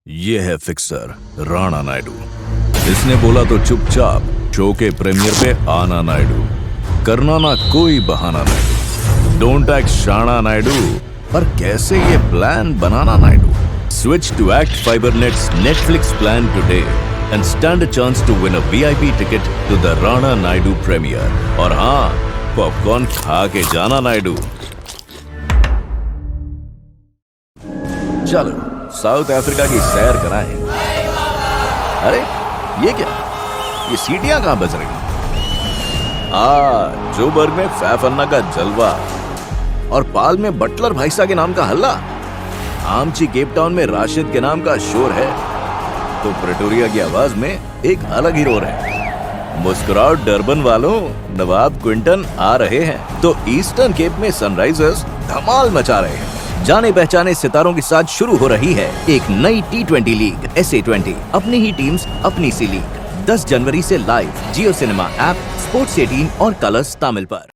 ये है फिक्सर राणा नायडू। इसने बोला तो चुपचाप शो के प्रीमियर पे आना नायडू, करना ना कोई बहाना नायडू, डोंट एक्ट शाना नायडू, पर कैसे ये प्लान बनाना Naidu. Switch to ACT Fibernet's Netflix plan today and stand a chance to win a VIP ticket to the Rana Naidu premiere. और हाँ, पॉपकॉर्न खा के जाना नायडू। चलो साउथ अफ्रीका की सैर कराएं। अरे ये क्या, ये सीटियां कहां बज रही? जोबर्ग में फैफ अन्ना का जलवा और पाल में बटलर भाईसा के नाम का हल्ला। आमची केप टाउन में राशिद के नाम का शोर है, तो प्रेटोरिया की आवाज में एक अलग ही रोर है। मुस्कुराओ डरबन वालों, नवाब क्विंटन आ रहे हैं। तो ईस्टर्न केप में सनराइजर्स धमाल मचा रहे हैं। जाने पहचाने सितारों के साथ शुरू हो रही है एक नई T20 लीग SA20। अपनी ही टीम्स अपनी सी लीग 10 जनवरी से लाइव जियो सिनेमा ऐप, स्पोर्ट्स 18 और कलर्स तमिल पर।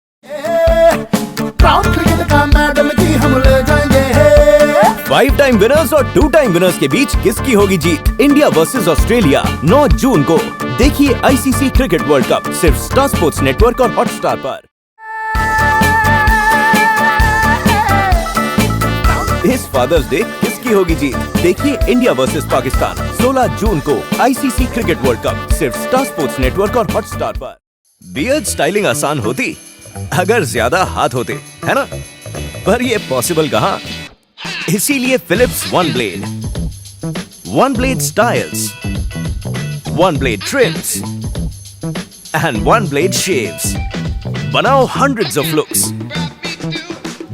5 टाइम विनर्स और 2 टाइम विनर्स के बीच किसकी होगी जीत? इंडिया वर्सेस ऑस्ट्रेलिया 9 जून को। देखिए ICC क्रिकेट वर्ल्ड कप सिर्फ स्टार स्पोर्ट्स नेटवर्क और हॉटस्टार पर। इस फादर्स डे किसकी होगी जीत? देखिए इंडिया वर्सेस पाकिस्तान 16 जून को ICC क्रिकेट वर्ल्ड कप सिर्फ स्टार स्पोर्ट्स नेटवर्क और हॉटस्टार पर। बियर्ड स्टाइलिंग आसान होती अगर ज्यादा हाथ होते, है ना? पर ये पॉसिबल कहाँ? इसीलिए Philips one blade styles, one blade trims and one blade shaves. बनाओ hundreds of looks.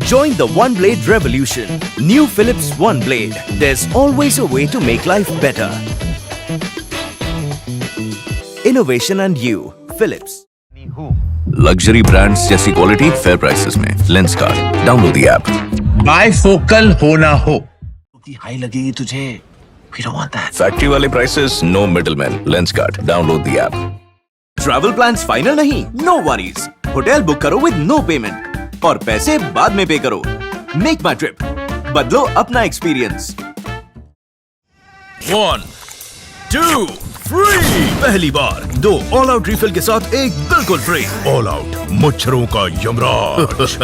Join the One Blade revolution. New Philips One Blade. There's always a way to make life better. Innovation and you, Philips. Luxury brands जैसी quality fair prices में। Lenskart. Download the app. Bifocal होना हो की high लगेगी तुझे। We don't want that. Factory वाले prices, no middlemen. Lenskart. Download the app. Travel plans final नहीं? No worries. Hotel book करो with no payment. और पैसे बाद में पे करो। मेक माई ट्रिप, बदलो अपना एक्सपीरियंस। 1, 2, 3। पहली बार 2 ऑल आउट रिफिल के साथ एक बिल्कुल फ्री। ऑल आउट मच्छरों का यमराज।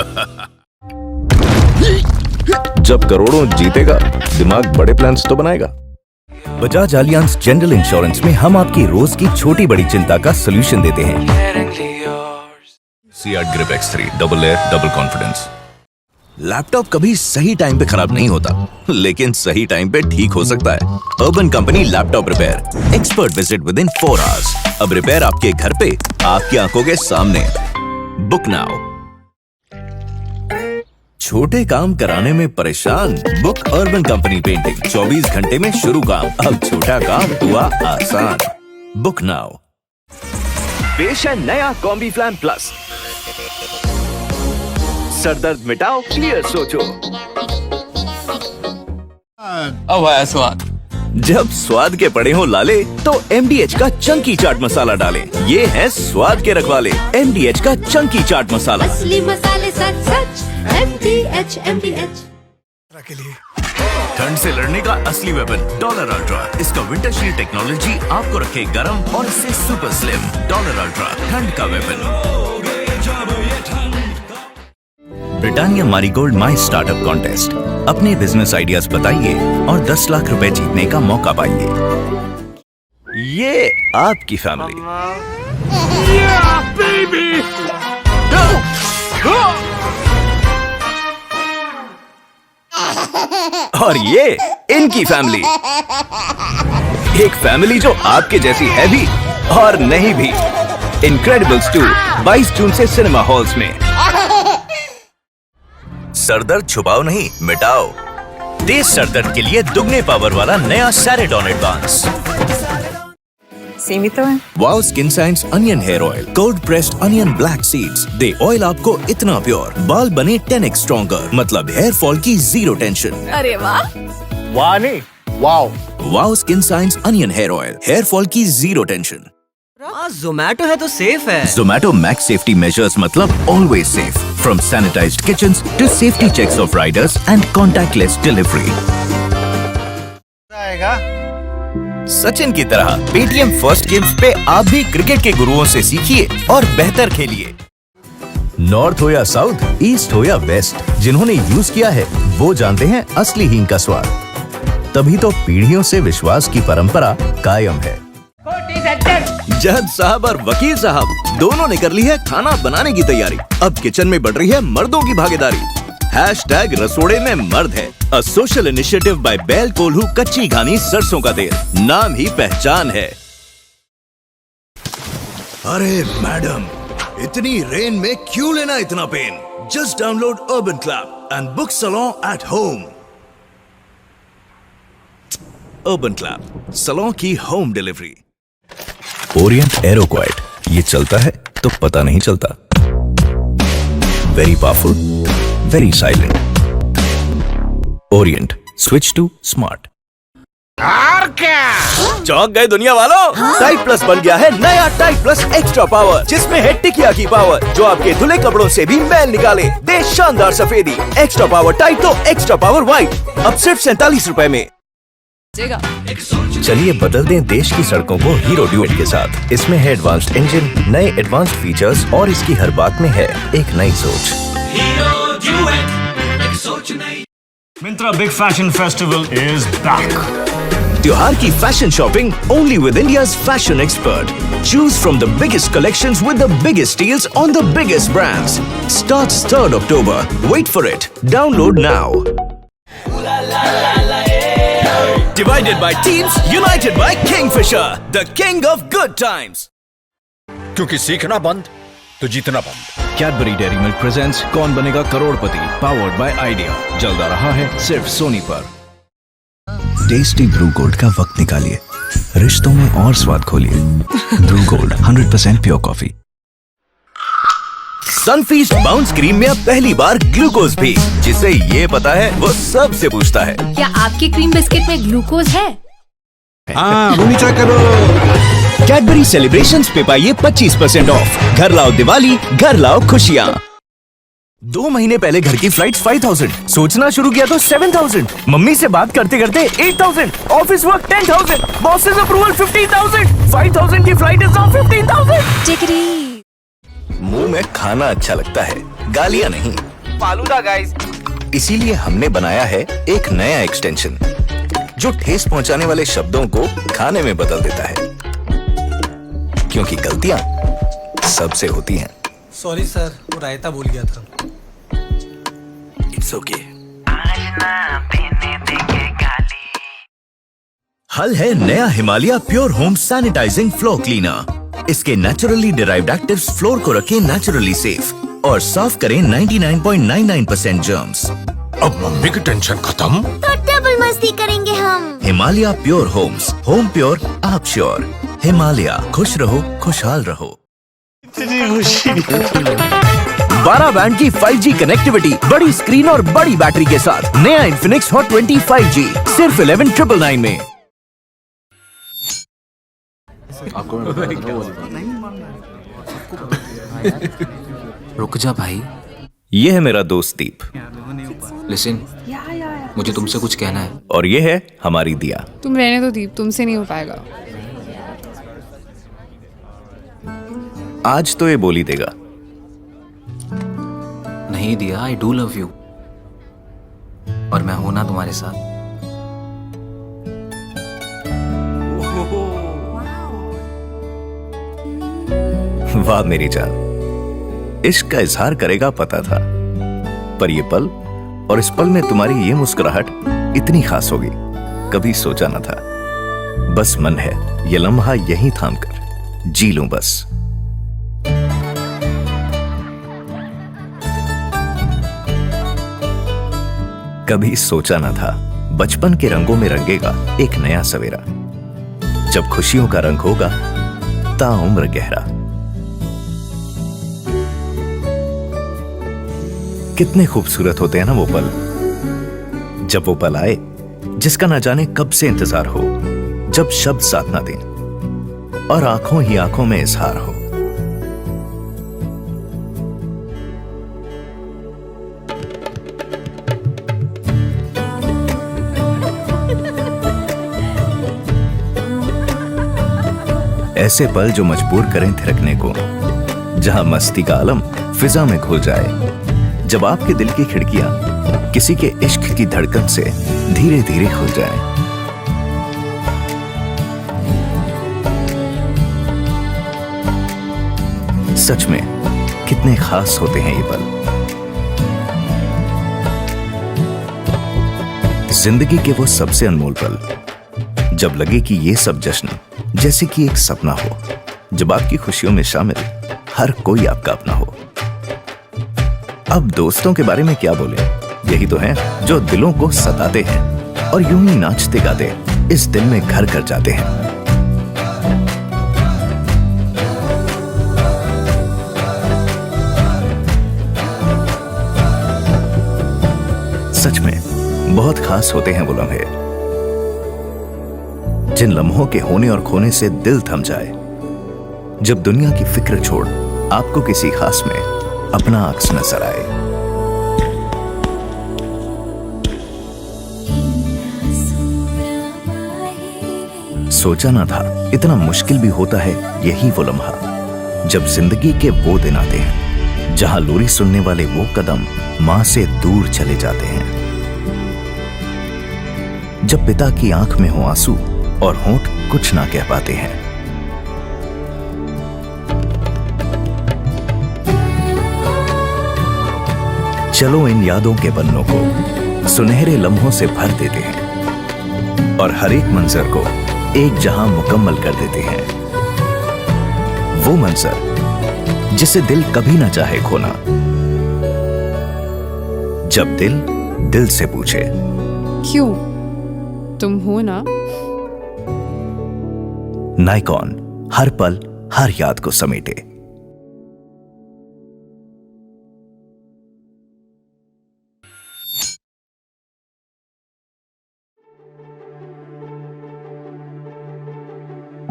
जब करोड़ों जीतेगा, दिमाग बड़े प्लान्स तो बनाएगा। बजाज एलियांज जनरल इंश्योरेंस में हम आपकी रोज की छोटी बड़ी चिंता का सोल्यूशन देते हैं। Seat Grip X3 double air double confidence. Laptop कभी सही टाइम पे खराब नहीं होता, लेकिन सही टाइम पे ठीक हो सकता है। Urban company laptop repair, expert visit with in 4 hours। अब रिपेयर आपके घर पे, आपकी आंखों के सामने। Book now. छोटे काम कराने में परेशान? Book urban company painting. 24 घंटे में शुरू काम, अब छोटा काम हुआ आसान। Book now. पेश है नया कॉम्बी फ्लैम प्लस। सरदर्द मिटाओ, क्लियर सोचो। अब आया स्वाद। जब स्वाद के पड़े हो लाले, तो MDH का चंकी चाट मसाला डालें। ये है स्वाद के रखवाले, MDH का चंकी चाट मसाला। असली मसाले सच सच MDH। ठंड से लड़ने का असली वेपन डॉलर अल्ट्रा। इसका विंटर शील्ड टेक्नोलॉजी आपको रखे गर्म और इससे सुपर स्लिम। डॉलर अल्ट्रा, ठंड का weapon. Britannia marigold my startup contest. अपने बिजनेस आइडियाज बताइए और 10 लाख रुपए जीतने का मौका पाइए। ये आपकी फैमिली। और ये इनकी फैमिली। एक फैमिली जो आपके जैसी है भी और नहीं भी। इनक्रेडिबल्स 2 22 जून से सिनेमा हॉल्स में। सरदर्द छुपाओ नहीं, मिटाओ। तेज सरदर्द के लिए दुगने पावर वाला नया सैरेडॉन एडवांस। सीमित है। वाओ skin science onion hair oil, cold pressed onion black seeds. दे ऑयल आपको इतना प्योर, बाल बने 10x स्ट्रॉन्गर। मतलब हेयर फॉल की 0 टेंशन। अरे वाह। वाह नहीं, wow. Wow skin science onion hair oil, hair fall की 0 टेंशन। जोमैटो है तो सेफ है। Zomato Max Safety Measures मतलब always safe. From sanitized kitchens to safety checks of riders and contactless delivery. आएगा सचिन की तरह पेटीएम फर्स्ट गेम्स पे आप भी क्रिकेट के गुरुओं से सीखिए और बेहतर खेलिए। नॉर्थ हो या साउथ, ईस्ट हो या वेस्ट, जिन्होंने यूज किया है वो जानते हैं असली हींग का स्वाद। तभी तो पीढ़ियों से विश्वास की परंपरा कायम है। जज साहब और वकील साहब दोनों ने कर ली है खाना बनाने की तैयारी। अब किचन में बढ़ रही है मर्दों की भागीदारी। हैशटैग रसोड़े में मर्द है, अ सोशल इनिशिएटिव बाय बैल कोल्हू कच्ची घानी सरसों का तेल। नाम ही पहचान है। अरे मैडम, इतनी रेन में क्यों लेना इतना pain? Just download Urban Clap and book salon at home. Urban Clap, salon की home delivery. Orient Aero quiet, ये चलता है तो पता नहीं चलता। Very powerful, very silent. Orient, switch to smart. चौंक गए दुनिया वालों? टाइट प्लस बन गया है नया टाइट प्लस एक्स्ट्रा पावर, जिसमें है टिकिया की पावर जो आपके धुले कपड़ों से भी मैल निकाले, दे शानदार सफेदी। एक्स्ट्रा पावर टाइट तो एक्स्ट्रा पावर व्हाइट, अब सिर्फ 47 रुपए में। चलिए बदल दें देश की सड़कों को हीरो ड्यूएट के साथ। इसमें है एडवांस्ड इंजन, नए एडवांस्ड फीचर्स और इसकी हर बात में है एक नई सोच। Myntra Big Fashion Festival is back. त्योहार की fashion shopping only with India's fashion expert. Choose from the biggest collections with the biggest deals on the biggest brands. Starts 3rd October. Wait for it. Download now. Divided by teams, united by Kingfisher, the king of good times. क्योंकि सीखना बंद तो जीतना बंद। Cadbury dairy milk presents कौन बनेगा करोड़पति, powered by idea, जल्द आ रहा है सिर्फ सोनी पर। टेस्टी ब्रू गोल्ड का वक्त निकालिए, रिश्तों में और स्वाद खोलिए। Bru gold 100% pure coffee. Sunfeast bounce cream में अब पहली बार ग्लूकोज भी, जिसे ये पता है वो सबसे पूछता है। क्या आपके क्रीम बिस्किट में ग्लूकोज है? कैडबरी सेलिब्रेशंस पे पाइए 25% ऑफ। घर लाओ दिवाली, घर लाओ खुशियाँ। 2 महीने पहले घर की फ्लाइट 5000, सोचना शुरू किया तो 7000, मम्मी से बात करते करते 8000, ऑफिस वर्क 10000, बॉसेस अप्रूवल 15000, 5000 की फ्लाइट इज नाउ 15000। चिकरी। मुंह में खाना अच्छा लगता है, गालियां नहीं। फालूदा गाइस। इसीलिए हमने बनाया है एक नया एक्सटेंशन जो ठेस पहुंचाने वाले शब्दों को खाने में बदल देता है, क्योंकि गलतियां सबसे होती हैं। सॉरी सर, वो रायता भूल गया था। It's okay. हल है नया Himalaya pure home sanitising floor cleaner. इसके नेचुरली डिराइव्ड एक्टिव्स फ्लोर को रखें नेचुरली सेफ और साफ करें 99.99% जर्म्स। अब मम्मी की टेंशन खत्म। तो डबल मस्ती करेंगे हम। Himalaya pure homes, home pure आप श्योर। हिमालय, खुश रहो खुशहाल रहो। 12 बैंड की 5G कनेक्टिविटी, बड़ी स्क्रीन और बड़ी बैटरी के साथ नया इन्फिनिक्स हॉट 20 5G सिर्फ 11,999 में। रुक जा भाई। ये है मेरा दोस्त दीप। लिसन, मुझे तुमसे कुछ कहना है। और ये है हमारी दिया। तुम रहने दो दीप, तुमसे नहीं हो पाएगा। आज तो ये बोली देगा। नहीं दिया, आई डू लव यू और मैं हूं ना तुम्हारे साथ। वाह मेरी जान, इश्क का इजहार करेगा पता था, पर ये पल और इस पल में तुम्हारी ये मुस्कुराहट इतनी खास होगी कभी सोचा न था। बस मन है ये लम्हा यहीं थाम कर जी लूं बस। कभी सोचा न था बचपन के रंगों में रंगेगा एक नया सवेरा, जब खुशियों का रंग होगा ताउम्र गहरा। कितने खूबसूरत होते हैं ना वो पल, जब वो पल आए जिसका ना जाने कब से इंतजार हो, जब शब्द साथ ना दें और आंखों ही आंखों में इजहार हो। ऐसे पल जो मजबूर करें थिरकने को, जहां मस्ती का आलम फिजा में घुल जाए, जब आपके दिल की खिड़कियां किसी के इश्क की धड़कन से धीरे धीरे खुल जाए। सच में कितने खास होते हैं ये पल। जिंदगी के वो सबसे अनमोल पल, जब लगे कि ये सब जश्न जैसे कि एक सपना हो, जब आपकी खुशियों में शामिल हर कोई आपका अपना हो। अब दोस्तों के बारे में क्या बोले, यही तो हैं जो दिलों को सताते हैं और यूं ही नाचते गाते इस दिल में घर कर जाते हैं। सच में बहुत खास होते हैं वो लम्हे, जिन लम्हों के होने और खोने से दिल थम जाए, जब दुनिया की फिक्र छोड़ आपको किसी खास में अपना अक्स नजर आए। सोचा ना था इतना मुश्किल भी होता है यही वो लम्हा, जब जिंदगी के वो दिन आते हैं जहां लोरी सुनने वाले वो कदम मां से दूर चले जाते हैं, जब पिता की आंख में हो आंसू और होंठ कुछ ना कह पाते हैं। चलो इन यादों के पन्नों को सुनहरे लम्हों से भर देते हैं और हर एक मंजर को एक जहां मुकम्मल कर देते हैं। वो मंजर जिसे दिल कभी ना चाहे खोना, जब दिल दिल से पूछे, क्यों, तुम हो ना। नाइकॉन, हर पल हर याद को समेटे।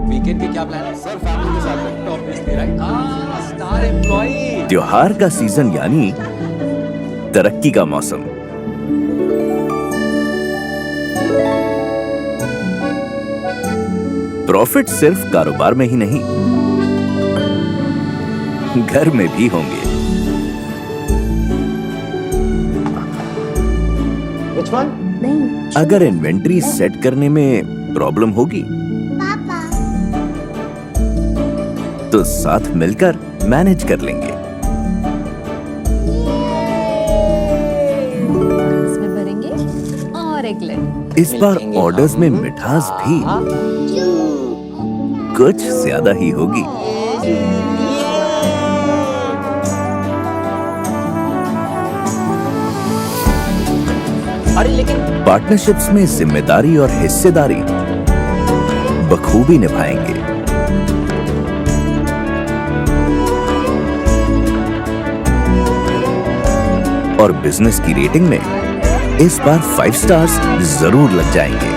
वीकेंड के क्या प्लान है सर? फैमिली के साथ ऑब्वियसली, राइट? Star employee. त्योहार का सीजन यानी तरक्की का मौसम। प्रॉफिट सिर्फ कारोबार में ही नहीं, घर में भी होंगे। Which one? अगर इन्वेंट्री सेट करने में प्रॉब्लम होगी तो साथ मिलकर मैनेज कर लेंगे। इसमें भरेंगे और एक लड्डू। इस बार ऑर्डर्स में मिठास भी कुछ ज्यादा ही होगी। अरे लेकिन पार्टनरशिप्स में जिम्मेदारी और हिस्सेदारी बखूबी निभाएंगे। और बिजनेस की रेटिंग में इस बार 5 स्टार्स जरूर लग जाएंगे।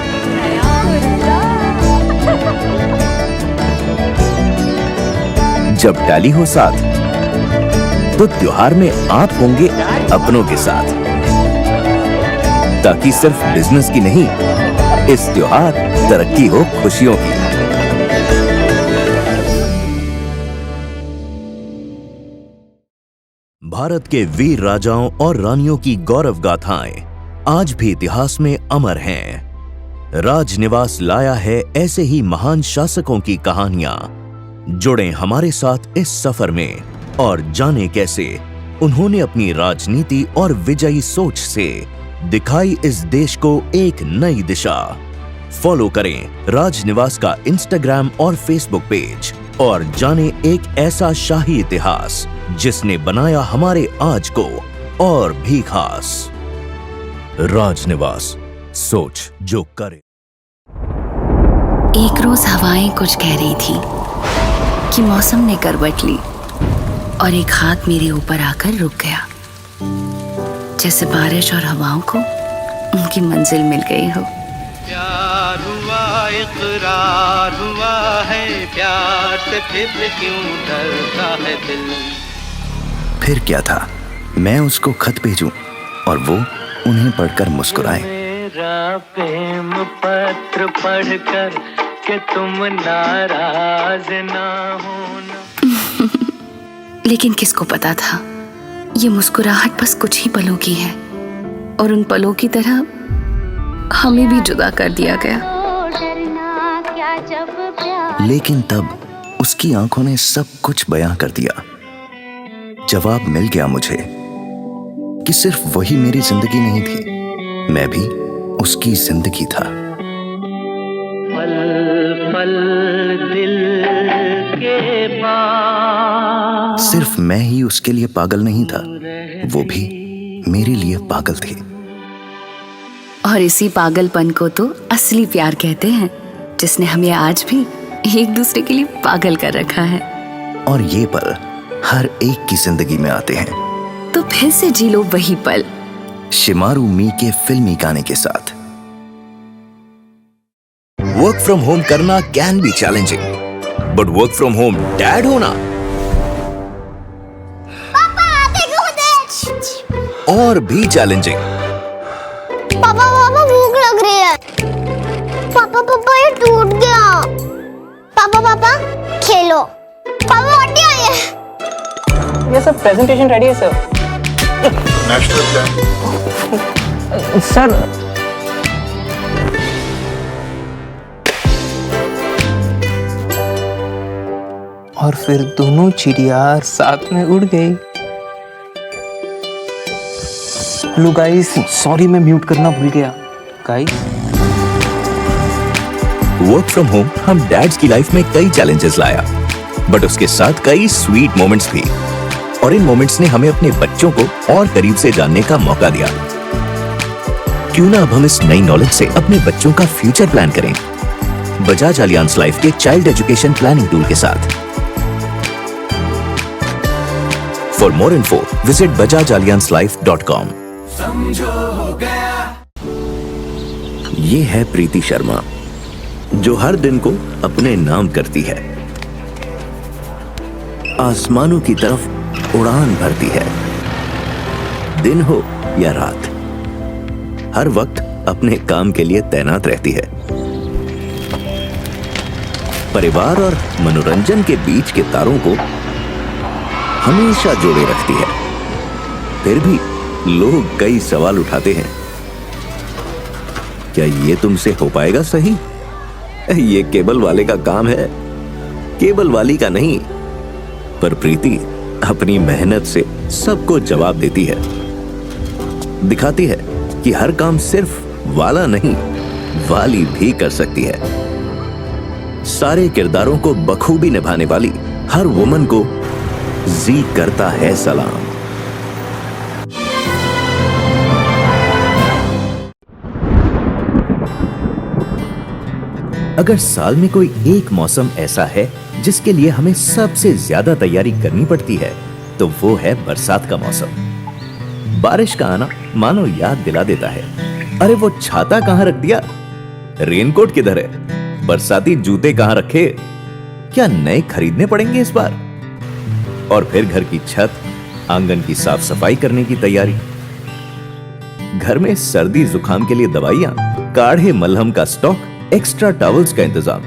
जब टैली हो साथ तो त्योहार में आप होंगे अपनों के साथ, ताकि सिर्फ बिजनेस की नहीं, इस त्योहार तरक्की हो खुशियों की। भारत के वीर राजाओं और रानियों की गौरव गाथाएं आज भी इतिहास में अमर हैं। राजनिवास लाया है ऐसे ही महान शासकों की कहानियां। जुड़े हमारे साथ इस सफर में और जाने कैसे उन्होंने अपनी राजनीति और विजयी सोच से दिखाई इस देश को एक नई दिशा। फॉलो करें राजनिवास का इंस्टाग्राम और फेसबुक पेज और जाने एक ऐसा शाही इतिहास जिसने बनाया हमारे आज को और भी खास। राजनिवास, सोच जो करे। एक रोज हवाएं कुछ कह रही थी कि मौसम ने करवट ली और एक हाथ मेरे ऊपर आकर रुक गया, जैसे बारिश और हवाओं को उनकी मंजिल मिल गई हो। प्यार हुआ, इकरार हुआ है, प्यार से फिर क्यों डरता है दिल। फिर क्या था, मैं उसको खत भेजूं और वो उन्हें पढ़कर मुस्कुराए। मेरा प्रेम पत्र पढ़कर कि तुम नाराज ना होना। लेकिन किसको पता था ये मुस्कुराहट बस कुछ ही पलों की है और उन पलों की तरह हमें भी जुदा कर दिया गया। लेकिन तब उसकी आंखों ने सब कुछ बयां कर दिया। जवाब मिल गया मुझे कि सिर्फ वही मेरी जिंदगी नहीं थी, मैं भी उसकी जिंदगी था। पल पल दिल के पास सिर्फ मैं ही उसके लिए पागल नहीं था, वो भी मेरे लिए पागल थे। और इसी पागलपन को तो असली प्यार कहते हैं, जिसने हमें आज भी एक दूसरे के लिए पागल कर रखा है। और ये पल हर एक की जिंदगी में आते हैं। तो फिर से जी लो वही पल, शिमारू मी के फिल्मी गाने के साथ। वर्क फ्रॉम होम करना can be challenging, but work from home dad होना और भी चैलेंजिंग। पापा पापा भूख लग रही है। पापा पापा ये टूट गया। पापा पापा खेलो। पापा वाटी आई है। ये सब प्रेजेंटेशन रेडी है सर। नेशनल प्लान सर और फिर दोनों चिड़िया साथ में उड़ गई। हेलो गाइस, सॉरी मैं म्यूट करना भूल गया। गाइस, वर्क फ्रॉम होम हम डैड्स की लाइफ में कई चैलेंजेस लाया, बट उसके साथ कई स्वीट मोमेंट्स भी। और इन मोमेंट्स ने हमें अपने बच्चों को और करीब से जानने का मौका दिया। क्यों ना अब हम इस नई नॉलेज से अपने बच्चों का फ्यूचर प्लान करें, बजाज अलियांस लाइफ के चाइल्ड एजुकेशन प्लानिंग टूल के साथ। For more info visit bajajalliancelife.com। ये है प्रीति शर्मा, जो हर दिन को अपने नाम करती है, आसमानों की तरफ उड़ान भरती है। दिन हो या रात, हर वक्त अपने काम के लिए तैनात रहती है। परिवार और मनोरंजन के बीच के तारों को हमेशा जोड़े रखती है। फिर भी लोग कई सवाल उठाते हैं, क्या ये तुमसे हो पाएगा सही? ये केबल वाले का काम है, केबल वाली का नहीं। पर प्रीति अपनी मेहनत से सबको जवाब देती है, दिखाती है कि हर काम सिर्फ वाला नहीं, वाली भी कर सकती है। सारे किरदारों को बखूबी निभाने वाली हर वुमन को जी करता है सलाम। अगर साल में कोई एक मौसम ऐसा है जिसके लिए हमें सबसे ज्यादा तैयारी करनी पड़ती है, तो वो है बरसात का मौसम। बारिश का आना मानो याद दिला देता है, अरे वो छाता कहां रख दिया, रेनकोट किधर है, बरसाती जूते कहां रखे, क्या नए खरीदने पड़ेंगे इस बार? और फिर घर की छत, आंगन की साफ सफाई करने की तैयारी, घर में सर्दी जुकाम के लिए दवाइयां, काढ़े मलहम का स्टॉक, एक्स्ट्रा टॉवल्स का इंतजाम,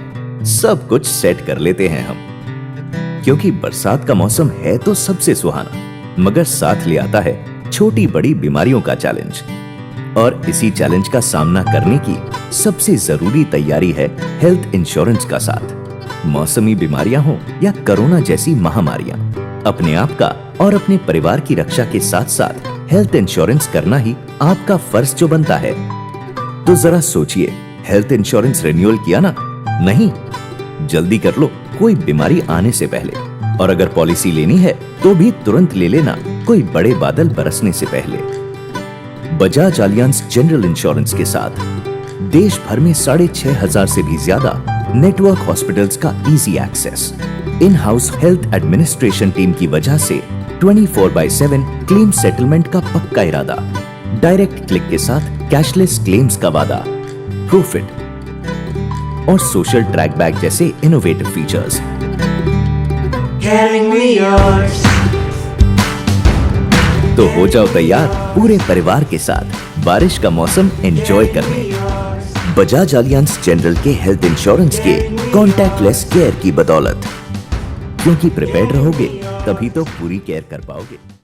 सब कुछ सेट कर लेते हैं हम। क्योंकि बरसात का मौसम है तो सबसे सुहाना, मगर साथ ले आता है छोटी बड़ी बीमारियों का चैलेंज। और इसी चैलेंज का सामना करने की सबसे जरूरी तैयारी है हेल्थ इंश्योरेंस का साथ। मौसमी बीमारियां हो या कोरोना जैसी महामारियां, अपने आप का और अपने परिवार की रक्षा के साथ साथ हेल्थ इंश्योरेंस करना ही आपका फर्ज जो बनता है। तो जरा सोचिए, हेल्थ इंश्योरेंस रिन्यूअल किया ना? नहीं, जल्दी कर लो कोई बीमारी आने से पहले। और अगर पॉलिसी लेनी है तो भी तुरंत ले लेना, कोई बड़े बादल बरसने से पहले। बजाज अलियांस जनरल इंश्योरेंस के साथ देश भर में 6,500 से भी ज्यादा नेटवर्क हॉस्पिटल्स का easy access, in house health administration team की वजह से 24/7 क्लेम सेटलमेंट का पक्का इरादा, डायरेक्ट क्लिक के साथ कैशलेस क्लेम्स का वादा, प्रॉफिट और सोशल ट्रैक बैक जैसे इनोवेटिव फीचर्स। तो हो जाओ तैयार पूरे परिवार के साथ बारिश का मौसम एंजॉय करने। बजाज अलियांज जनरल के हेल्थ इंश्योरेंस के कॉन्टैक्टलेस केयर की बदौलत। क्योंकि प्रिपेयर्ड रहोगे तभी तो पूरी केयर कर पाओगे।